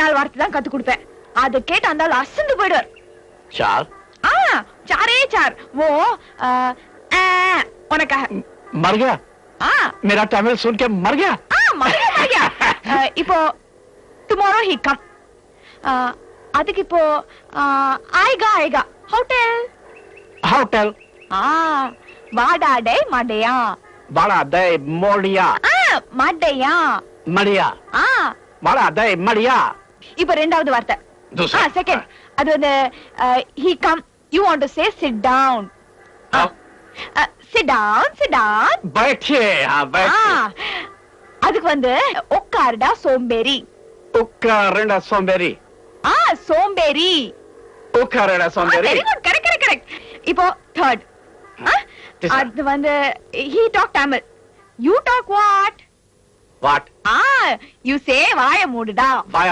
4 வார்த்தை தான் கத்து கொடுப்பேன். அதை கேட்டு அந்த ஆள் அசந்து போயிடுவார். चार चारे चार वो उनका मर गया मेरा तमिल सुन के मर गया मर गया இப்போ tomorrow he come அதுக்கு இப்போ आएगा आएगा hotel வாடா டே மடையா वाड़ा दे मोड़िया மடையா मड़िया वाड़ा दे मड़िया இப்போ ரெண்டாவது வார்த்தை செகண்ட் அது வந்து he come you want to say sit down sit down बैठिए அதுக்கு வந்து உட்காருடா சோம்பேறி उक्कारेड़ा सोंबेरी சோம்பேறி उक्कारेड़ा सोंबेरी வெரி குட் கரெக்ட் இப்போ third அது வந்து he talk Tamil you talk what you say you say வாய மூடுடா வாய